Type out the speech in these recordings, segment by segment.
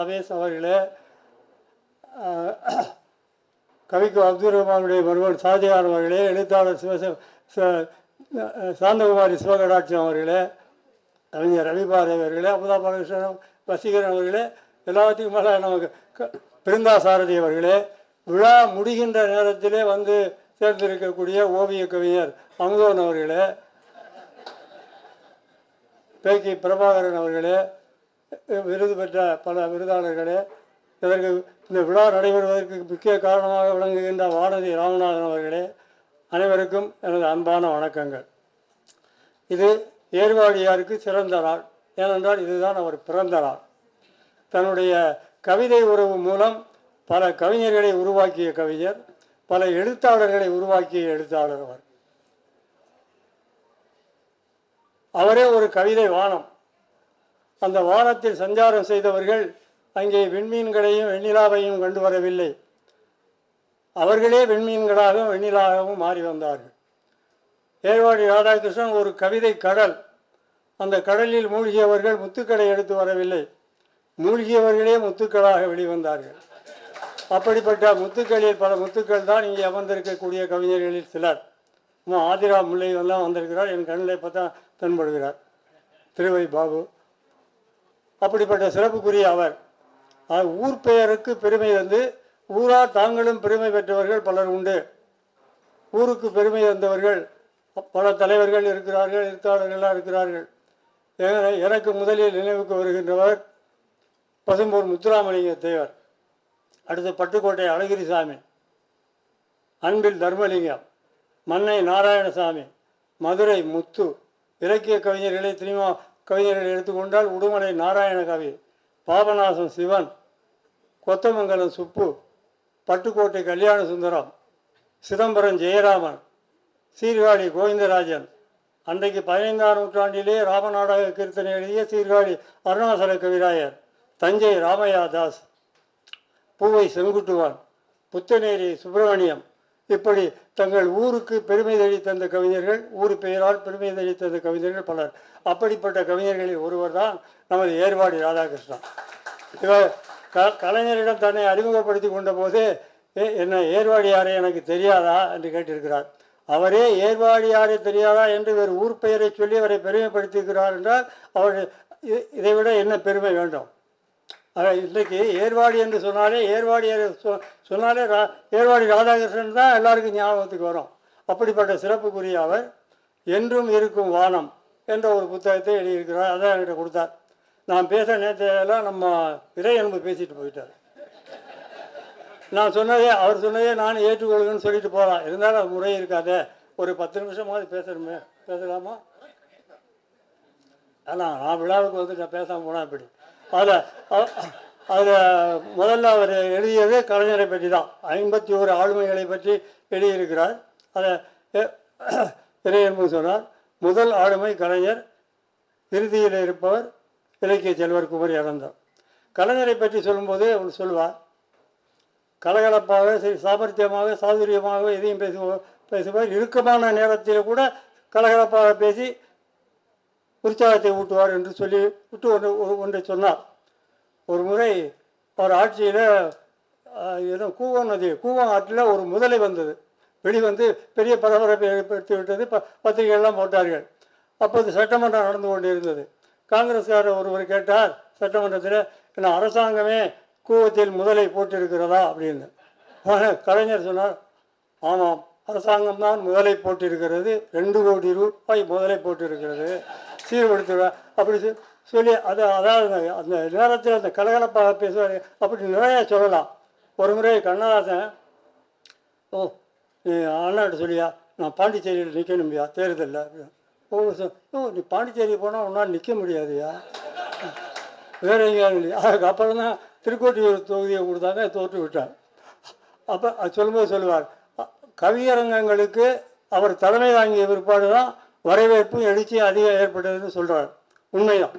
அவேஸ் அவர்களே, கவிக்கு அப்துல் ரஹ்மானுடைய மருமகன் ஷாஜகான் அவர்களே, எழுத்தாளர் சாந்தகுமாரி சிவகடாட்சியம் அவர்களே, கவிஞர் ரவிபாரதி அவர்களே, அமுதா பாலகிருஷ்ணன் வசீகரன் அவர்களே, எல்லாத்துக்கும் மேலே நமக்கு பிருந்தா சாரதி அவர்களே, விழா முடிகின்ற நேரத்திலே வந்து சேர்ந்திருக்கக்கூடிய ஓவிய கவிஞர் அமுதோன் அவர்களே, பேக்கி பிரபாகரன் அவர்களே, விருது பெற்ற பல விருதாளர்களே, இதற்கு இந்த விழா நடைபெறுவதற்கு முக்கிய காரணமாக விளங்குகின்ற வானதி ராமநாதன் அவர்களே, அனைவருக்கும் எனது அன்பான வணக்கங்கள். இது ஏர்வாடியாருக்கு சிறந்த நாள். ஏனென்றால் இதுதான் அவர் பிறந்த நாள். தன்னுடைய கவிதை உறவு மூலம் பல கவிஞர்களை உருவாக்கிய கவிஞர், பல எழுத்தாளர்களை உருவாக்கிய எழுத்தாளர் அவர். அவரே ஒரு கவிதை வானம். அந்த வானத்தில் சஞ்சாரம் செய்தவர்கள் அங்கே விண்மீன்களையும் வெண்ணிலாவையும் கண்டு வரவில்லை. அவர்களே விண்மீன்களாகவும் வெண்ணிலாகவும் மாறி வந்தார்கள். ஏர்வாடி ராதாகிருஷ்ணன் ஒரு கவிதை கடல். அந்த கடலில் மூழ்கியவர்கள் முத்துக்களை எடுத்து வரவில்லை, மூழ்கியவர்களே முத்துக்களாக வெளிவந்தார்கள். அப்படிப்பட்ட முத்துக்களில் பல முத்துக்கள் தான் இங்கே அமர்ந்திருக்கக்கூடிய கவிஞர்களில் சிலர். ஆதிரா முல்லை எல்லாம் வந்திருக்கிறார், என் கண்ணில் பார்த்தா தென்படுகிறார் திருவை பாபு. அப்படிப்பட்ட சிறப்புக்குரிய அவர் ஊர் பெயருக்கு பெருமை வந்து ஊரார் தாங்களும் பெருமை பெற்றவர்கள் பலர் உண்டு. ஊருக்கு பெருமை தந்தவர்கள் பல தலைவர்கள் இருக்கிறார்கள், எழுத்தாளர்களாக இருக்கிறார்கள். எனக்கு முதலில் நினைவுக்கு வருகின்றவர் பசும்பூர் முத்துராமலிங்க தேவர், அடுத்து பட்டுக்கோட்டை அழகிரிசாமி, அன்பில் தர்மலிங்கம், மன்னை நாராயணசாமி, மதுரை முத்து. இலக்கிய கவிஞர்களை சினிமா கவிஞர்களை எடுத்துக்கொண்டால் உடுமலை நாராயணகவி, பாபநாசம் சிவன், கொத்தமங்கலம் சுப்பு, பட்டுக்கோட்டை கல்யாண சுந்தரம், சிதம்பரம் ஜெயராமன், சீர்காழி கோவிந்தராஜன், அன்றைக்கு 15ஆம் நூற்றாண்டிலே ராமநாடக கீர்த்தனை எழுதிய சீர்காழி அருணாசல கவிராயர், தஞ்சை ராமையா தாஸ், பூவை செங்குட்டுவான், புத்தநேரி சுப்பிரமணியம். இப்படி தங்கள் ஊருக்கு பெருமை தேடி தந்த கவிஞர்கள், ஊர் பெயரால் பெருமை தேடி தந்த கவிஞர்கள் பலர். அப்படிப்பட்ட கவிஞர்களில் ஒருவர் தான் நமது ஏர்வாடி ராதாகிருஷ்ணன். இவர் கலைஞரிடம் தன்னை அறிமுகப்படுத்தி கொண்ட போது என்ன ஏர்வாடியாரே எனக்கு தெரியாதா என்று கேட்டிருக்கிறார். அவரே ஏர்வாடியாரே தெரியாதா என்று வேறு ஊர் பெயரை சொல்லி அவரை பெருமைப்படுத்தியிருக்கிறார் என்றால் அவர் இதைவிட என்ன பெருமை வேண்டும்? இன்றைக்கு ஏர்வாடி என்று சொன்னாலே சொன்னாலே ஏர்வாடி ராதாகிருஷ்ணன் தான் எல்லாருக்கும் ஞாபகத்துக்கு வரும். அப்படிப்பட்ட சிறப்புக்குரிய அவர் என்றும் இருக்கும் வானம் என்ற ஒரு புத்தகத்தை எழுதியிருக்கிறார். அதான் என்கிட்ட கொடுத்தார். நான் பேச நேரத்தையெல்லாம் நம்ம இறை அன்பு பேசிட்டு போயிட்டார். நான் சொன்னதே அவர் சொன்னதே நான் ஏற்றுக்கொள்ளுன்னு சொல்லிட்டு போகலாம். இருந்தாலும் அது முறை இருக்காதே, ஒரு 10 நிமிஷமாவது பேசணுமே. பேசலாமா? ஆனால் நான் விழாவுக்கு வந்து நான் பேசாமல் போனால் இப்படி. அதில் முதல்ல அவர் எழுதியது கலைஞரை பற்றி தான். 51 ஆளுமைகளை பற்றி எழுதியிருக்கிறார். அதை இறையன்பு சொன்னார். முதல் ஆளுமை கலைஞர், இறுதியில் இருப்பவர் இலக்கிய செல்வர் குமரி அனந்தன். கலைஞரை பற்றி சொல்லும்போது அவர் சொல்வார், கலகலப்பாக சாமர்த்தியமாக சாதுரியமாக எதையும் பேசுவார். இறுக்கமான நேரத்தில் கூட கலகலப்பாக பேசி உற்சாகத்தை ஊட்டுவார் என்று சொல்லி விட்டு ஒன்றை சொன்னார். ஒரு முறை அவர் ஆட்சியில் ஏதோ கூவம் ஆற்றில் ஒரு முதலை வந்தது. வெளிவந்து பெரிய பரபரப்பை ஏற்படுத்தி விட்டது. பத்திரிகைகள்லாம் போட்டார்கள். அப்போது சட்டமன்றம் நடந்து கொண்டு இருந்தது. காங்கிரஸ்காரர் ஒருவர் கேட்டார் சட்டமன்றத்தில், என்ன அரசாங்கமே கூவத்தில் முதலை போட்டிருக்கிறதா அப்படின்னு. கலைஞர் சொன்னார், ஆமாம், அரசாங்கம் தான் முதலை போட்டிருக்கிறது, 2 கோடி ரூபாய் முதலை போட்டிருக்கிறது, சீர்படுத்துவார் அப்படி சொல்லி அதாவது அந்த நேரத்தில் அந்த கலகலப்பாக பேசுவார். அப்படி நிறைய சொல்லலாம். ஒரு முறை கண்ணதாசன், ஓ நீ அண்ணாட்ட சொல்லியா, நான் பாண்டிச்சேரியில் நிற்கணும்பியா தேர்தலில். ஓ நீ பாண்டிச்சேரி போனால் உன்னால் நிற்க முடியாதுயா, வேறு எங்கேயும் இல்லையா. அதுக்கப்புறம் தான் திருக்கோட்டியூர் தொகுதியை கொடுத்தாங்க, தோற்று விட்டார். அப்போ அது சொல்லும்போது சொல்லுவார், கவியரங்கங்களுக்கு அவர் தலைமை தாங்கிய பிற்பாடு தான் வரவேற்பும் எழுச்சியும் அதிகம் ஏற்பட்டதுன்னு சொல்கிறார். உண்மைதான்.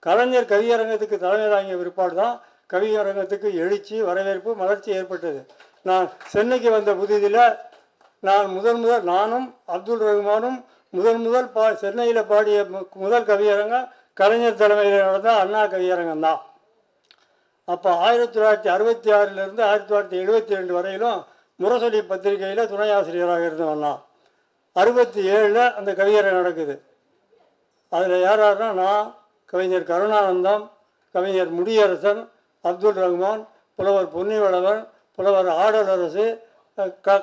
கலைஞர் கவியரங்கத்துக்கு தலைமை தாங்கிய பிற்பாடு தான் கவியரங்கத்துக்கு எழுச்சி வரவேற்பு மலர்ச்சி ஏற்பட்டது. நான் சென்னைக்கு வந்த புதிதில் நான் நானும் அப்துல் ரஹ்மானும் முதல் சென்னையில் பாடிய முதல் கவியரங்கம் கலைஞர் தலைமையில் நடந்த அண்ணா கவியரங்கம் தான். அப்போ 1966 1972 வரையிலும் முரசொலி பத்திரிகையில் துணை ஆசிரியராக இருந்தவன் தான். 67 அந்த கவியறை நடக்குது. அதில் யாராருன்னா நான், கவிஞர் கருணானந்தம், கவிஞர் முடியரசன், அப்துல் ரஹ்மான், புலவர் பொன்னிவளவன், புலவர் ஆடலரசு,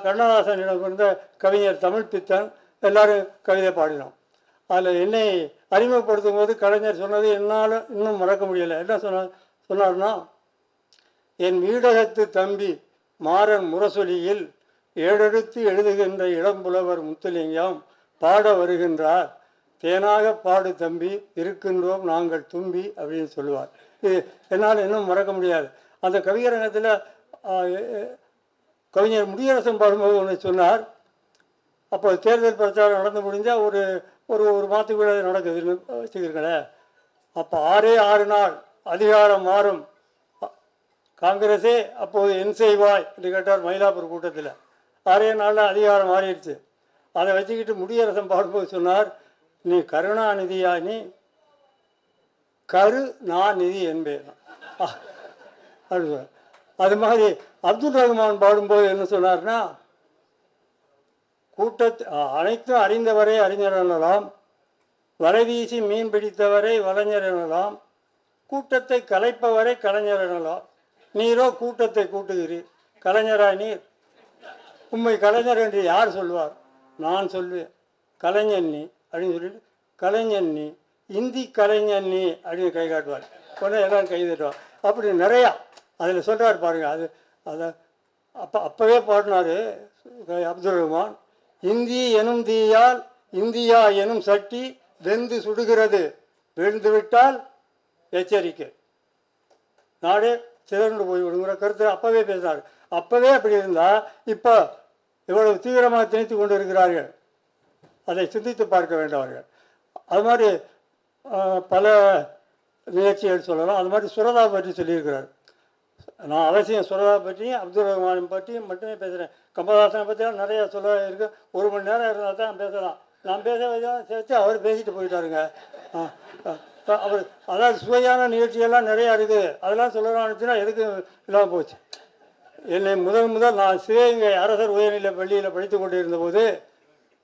கண்ணதாசனிடம் இருந்த கவிஞர் தமிழ் பித்தன் எல்லாரும் கவிதை பாடினோம். அதில் என்னை அறிமுகப்படுத்தும் போது கலைஞர் சொன்னது என்னால் இன்னும் மறக்க முடியலை. என்ன சொன்னார்னா, என் வீடகத்து தம்பி மாறன் முரசொலியில் ஏழெழுத்து எழுதுகின்ற இளம்புலவர் முத்துலிங்கம் பாட வருகின்றார், தேனாக பாடு தம்பி, இருக்கின்றோம் நாங்கள் தும்பி அப்படின்னு சொல்லுவார். இது என்னால் இன்னும் மறக்க முடியாது. அந்த கவியரங்கத்தில் கவிஞர் முடியரசன் பாடும்போது ஒன்று சொன்னார். அப்போ தேர்தல் பிரச்சாரம் நடந்து முடிஞ்சால் ஒரு ஒரு ஒரு மாதத்துக்குள்ள நடக்குதுன்னு வச்சுக்கிறீங்களேன். அப்போ 6 நாள் அதிகாரம் மாறும், காங்கிரஸே அப்போது என் செய்வாய் என்று கேட்டார் மயிலாப்பூர் கூட்டத்தில். 6 நாளில் அதிகாரம் மாறிடுச்சு. அதை வச்சுக்கிட்டு முடியரசன் பாடும்போது சொன்னார், நீ கருணாநிதியா, நீ கரு நான் நிதி என்பேன் அப்படி சொன்னார். அது மாதிரி அப்துல் ரஹ்மான் பாடும்போது என்ன சொன்னார்னா, கூட்டத்தை அனைத்தும் அறிந்தவரை அறிஞர் எனலாம், வலைவீசி மீன் பிடித்தவரை வலைஞர் எனலாம், கூட்டத்தை கலைப்பவரை கலைஞர் எனலாம், நீரோ கூட்டத்தை கூட்டுகிறீர், கலைஞரா நீர், உண்மை கலைஞர் என்று யார் சொல்வார்? நான் சொல்வேன், கலைஞன் நீ அப்படின்னு சொல்லிட்டு, கலைஞன் நீ, இந்தி கலைஞன் நீ அப்படின்னு கை காட்டுவார். உடனே எல்லோரும் கை தட்டுவார். அப்படி நிறையா அதில் சொல்கிறார் பாருங்க. அதை அப்போவே பாடினார் அப்துல் ரஹ்மான். இந்தி எனும் தீயால் இந்தியா எனும் சட்டி வெந்து சுடுகிறது, விழுந்து விட்டால் எச்சரிக்கை, நாடே சிதறண்டு போய்விடுங்கிற கருத்து அப்போவே பேசினார். அப்போவே அப்படி இருந்தால் இப்போ இவ்வளவு தீவிரமாக திணித்து கொண்டு இருக்கிறார்கள். அதை சிந்தித்து பார்க்க வேண்டவர்கள். அது மாதிரி பல நிகழ்ச்சிகள் சொல்லலாம். அது மாதிரி சுரதா பற்றி சொல்லியிருக்கிறார். நான் அவசியம் சுரதா பற்றியும் அப்துல் ரஹ்மான் பற்றியும் மட்டுமே பேசுகிறேன். கமலஹாசனை பற்றிலாம் நிறையா சொல்ல இருக்குது. 1 மணி நேரம் இருந்தால் தான் பேசலாம். நான் பேச சேர்த்து அவர் பேசிட்டு போயிட்டாருங்க. அவர் அதாவது சுவையான நிகழ்ச்சியெல்லாம் நிறையா இருக்குது. அதெல்லாம் சொல்லலாம்னுச்சுன்னா எதுக்கு இல்லாமல் போச்சு. என்னை முதல் நான் சிவகங்கை அரசர் உயர்நிலை பள்ளியில் படித்து கொண்டிருந்த போது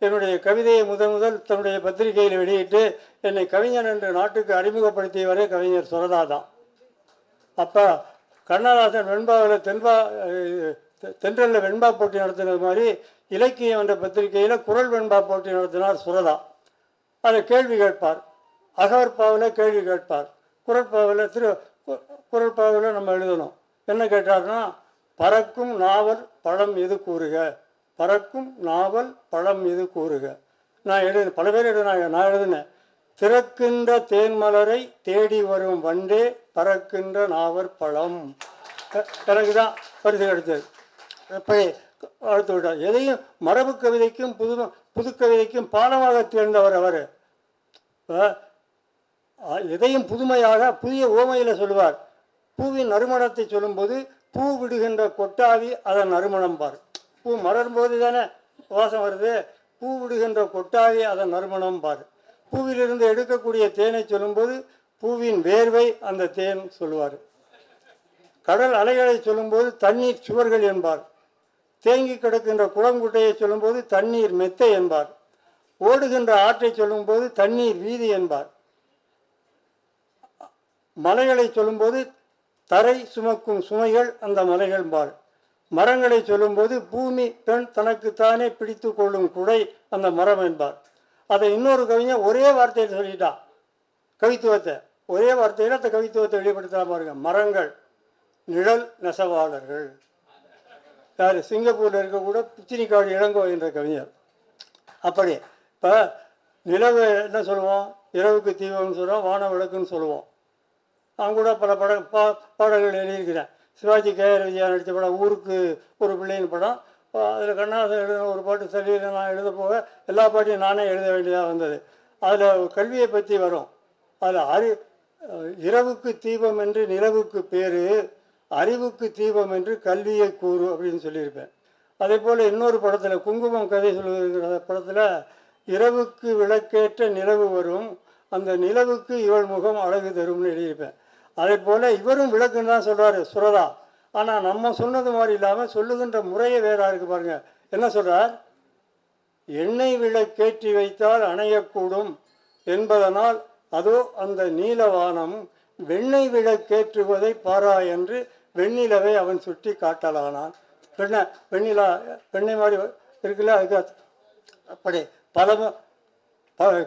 என்னுடைய கவிதையை முதல் தன்னுடைய பத்திரிகையில் வெளியிட்டு என்னை கவிஞன் என்று நாட்டுக்கு அறிமுகப்படுத்தியவரே கவிஞர் சுரதா தான். அப்போ கண்ணதாசன் வெண்பாவில் தென்றலில் வெண்பா போட்டி நடத்தினது மாதிரி இலக்கியம் என்ற பத்திரிகையில் குரல் வெண்பா போட்டி நடத்தினார் சுரதா. அதை கேள்வி கேட்பார். அகவற்பாவில் கேள்வி கேட்பார். குரல்பாவில் நம்ம எழுதணும். என்ன கேட்டார்னா, பறக்கும் நாவல் பழம் எது கூறுக, பறக்கும் நாவல் பழம் எது கூறுக. நான் எழுதினேன், பல பேர் எழுதினாங்க, நான் எழுதினேன். திறக்கின்ற தேன்மலரை தேடி வரும் வண்டே பறக்கின்ற நாவல் பழம். எனக்கு தான் பரிசு கிடைத்தது. எப்படி வாழ்த்து விட்டார். எதையும் மரபு கவிதைக்கும் புது கவிதைக்கும் பாடமாக தேர்ந்தவர் அவர். எதையும் புதுமையாக புதிய ஓமையில் சொல்லுவார். பூவின் நறுமணத்தை சொல்லும்போது பூ விடுகின்ற கொட்டாவி அதன் நறுமணம் பார். பூ மலரும்போது தானே வாசம் வருது. பூ விடுகின்ற கொட்டாவி அதன் நறுமணம் பார். பூவிலிருந்து எடுக்கக்கூடிய தேனை சொல்லும்போது பூவின் வேர்வை அந்த தேன் சொல்லுவார். கடல் அலைகளை சொல்லும்போது தண்ணீர் சுவர்கள் என்பார். தேங்கி கிடக்கின்ற குளங்குட்டையை சொல்லும்போது தண்ணீர் மெத்தை என்பார். ஓடுகின்ற ஆற்றை சொல்லும்போது தண்ணீர் வீதி என்பார். மலைகளை சொல்லும்போது தரை சுமக்கும் சுமைகள் அந்த மலைகள் என்பார். மரங்களை சொல்லும்போது பூமி பெண் தனக்குத்தானே பிடித்து கொள்ளும் குடை அந்த மரம் என்பார். அதை இன்னொரு கவிஞர் ஒரே வார்த்தையில் சொல்லிட்டான். கவித்துவத்தை ஒரே வார்த்தையில் அந்த கவித்துவத்தை வெளிப்படுத்தலாம் பாருங்க. மரங்கள் நிழல் நெசவாளர்கள். யார்? சிங்கப்பூரில் இருக்கக்கூட பிச்சினிக்காடு இளங்கோ என்ற கவிஞர். அப்படி இப்போ நிலவு என்ன சொல்லுவோம்? இரவுக்கு தீபம்னு சொல்லுவோம், வான விளக்குன்னு சொல்லுவோம். நான் கூட பல பாடல்கள் எழுதியிருக்கிறேன். சிவாஜி கே.ஆர். விஜயா நடித்த படம் ஊருக்கு ஒரு பிள்ளைன்னு படம். அதில் கண்ணதாசன் எழுதின ஒரு பாட்டு சல்லியில் நான் எழுத போக எல்லா பாட்டையும் நானே எழுத வேண்டியதாக வந்தது. அதில் கல்வியை பற்றி வரும். அதில் இரவுக்கு தீபம் என்று நிலவுக்கு பேர், அறிவுக்கு தீபம் என்று கல்வியை கூறு அப்படின்னு சொல்லியிருப்பேன். அதே போல் இன்னொரு படத்தில் குங்குமம் கதை சொல்லுகிற படத்தில் இரவுக்கு விளக்கேற்ற நிலவு வரும், அந்த நிலவுக்கு இவள் முகம் அழகு தரும்னு எழுதியிருப்பேன். அதே போல் இவரும் விளக்குன்னு தான் சொல்கிறாரு சுரதா. ஆனால் நம்ம சொன்னது மாதிரி இல்லாமல் சொல்லுகின்ற முறையே வேறாக இருக்குது பாருங்கள். என்ன சொல்கிறார்? எண்ணெய் விளக்கேற்றி வைத்தால் அணையக்கூடும் என்பதனால் அதோ அந்த நீலவானம் வெண்ணெய் விளக்கேற்றுவதை பாரா என்று வெண்ணிலவை அவன் சுட்டி காட்டலானான். வெண்ணிலா வெண்ணெய் மாதிரி இருக்குல்ல, அதுக்கு அப்படி பல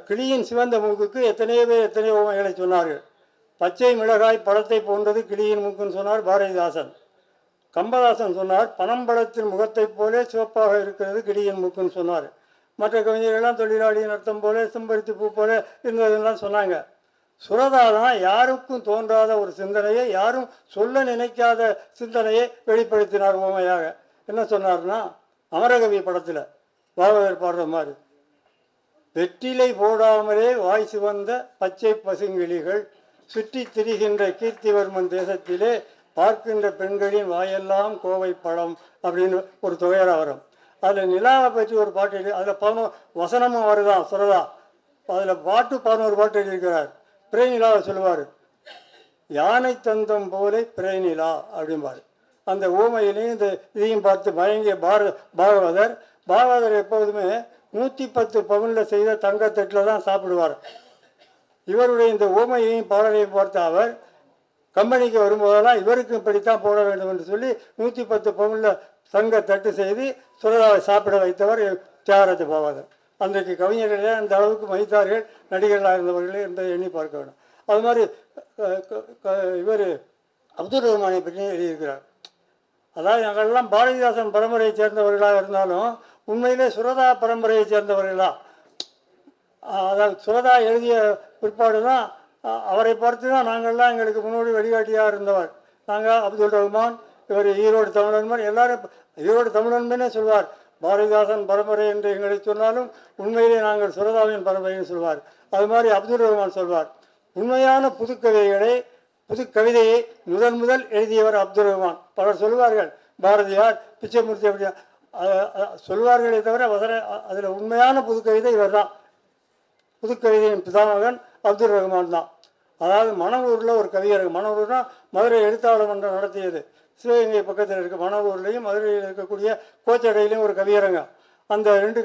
கிளியின் சிவந்த மூக்குக்கு எத்தனையோ பேர் எத்தனையோ உண்மைகளை சொன்னார்கள். பச்சை மிளகாய் பழத்தை போன்றது கிளியின் மூக்குன்னு சொன்னார் பாரதிதாசன். கம்பதாசன் சொன்னார் பனம்பழத்தின் முகத்தை போலே சிவப்பாக இருக்கிறது கிளியின் மூக்குன்னு சொன்னார். மற்ற கவிஞர்கள்லாம் தொழிலாளியின் அர்த்தம் போல செம்பருத்தி பூ போல இருந்ததுலாம் சொன்னாங்க. சுரதா தான் யாருக்கும் தோன்றாத ஒரு சிந்தனையை, யாரும் சொல்ல நினைக்காத சிந்தனையை வெளிப்படுத்தினார் உவமையாக. என்ன சொன்னார்னா, அமரகவி படத்தில் பாகவதர் பாடுற மாதிரி, வெற்றிலை போடாமலே வாய் சிவந்த பச்சை பசுங்கிளிகள் சுற்றி திரிகின்ற கீர்த்திவர்மன் தேசத்திலே பார்க்கின்ற பெண்களின் வாயெல்லாம் கோவை பழம் அப்படின்னு ஒரு தொகையரா வரும். அதில் நிலாவை பற்றி ஒரு பாட்டு எழுதி, அதில் 11 வசனமும் வருதான் சுரதா. அதில் பாட்டு 11 பாட்டு எழுதியிருக்கிறார். பிரேநிலாவை சொல்லுவார், யானை தந்தம் போலே பிரேநிலா அப்படிம்பார். அந்த ஊமையிலையும் இந்த இதையும் பார்த்து மயங்கிய பாகவதர் எப்போதுமே 110 பவுனில் செய்த தங்கத்தட்டில் தான் சாப்பிடுவார். இவருடைய இந்த ஊமையையும் பாடலையும் பார்த்த அவர் கம்பெனிக்கு வரும்போதெல்லாம் இவருக்கு இப்படித்தான் போட வேண்டும் என்று சொல்லி 110 பவுனில் தங்கத்தட்டு செய்து சுரதாவை சாப்பிட வைத்தவர் தியாகராஜ பாகவதர். அன்றைக்கு கவிஞர்களே அந்த அளவுக்கு மதித்தார்கள், நடிகர்களாக இருந்தவர்களே என்பதை எண்ணி பார்க்க வேண்டும். அது மாதிரி இவர் அப்துல் ரஹ்மானை பற்றி எழுதியிருக்கிறார். அதாவது நாங்கள்லாம் பாரதிதாசன் பரம்பரையை சேர்ந்தவர்களாக இருந்தாலும் உண்மையிலே சுரதா பரம்பரையை சேர்ந்தவர்களா. அதாவது சுரதா எழுதிய பிற்பாடு தான் அவரை பார்த்து தான் நாங்கள்லாம் எங்களுக்கு முன்னோடி வழிகாட்டியாக இருந்தவர். நாங்கள் அப்துல் ரஹ்மான், இவர் ஈரோடு தமிழன்மன், எல்லாரும் ஈரோடு தமிழன்மனே சொல்வார். பாரதிதாசன் பரம்பரை என்று எங்களை சொன்னாலும் உண்மையிலே நாங்கள் சுரதாவின் பரம்பரைன்னு சொல்வார். அது மாதிரி அப்துல் ரஹ்மான் சொல்வார். உண்மையான புது கவிதையை முதல் எழுதியவர் அப்துல் ரஹ்மான். பலர் சொல்வார்கள் பாரதியார், பிச்சைமூர்த்தி அப்படி சொல்வார்களே தவிர அதில் உண்மையான புதுக்கவிதை இவர் தான். புதுக்கவிதையின் பிதாமகன் அப்துல் ரஹ்மான் தான். அதாவது மணவூரில் ஒரு கவியரங்கம், மணவூர்னா மதுரை எழுத்தாளர் மன்றம் நடத்தியது. சிவகங்கை பக்கத்தில் இருக்க மணவூர்லேயும் மதுரையில் இருக்கக்கூடிய கோச்சடையிலையும் ஒரு கவியரங்கம். அந்த 2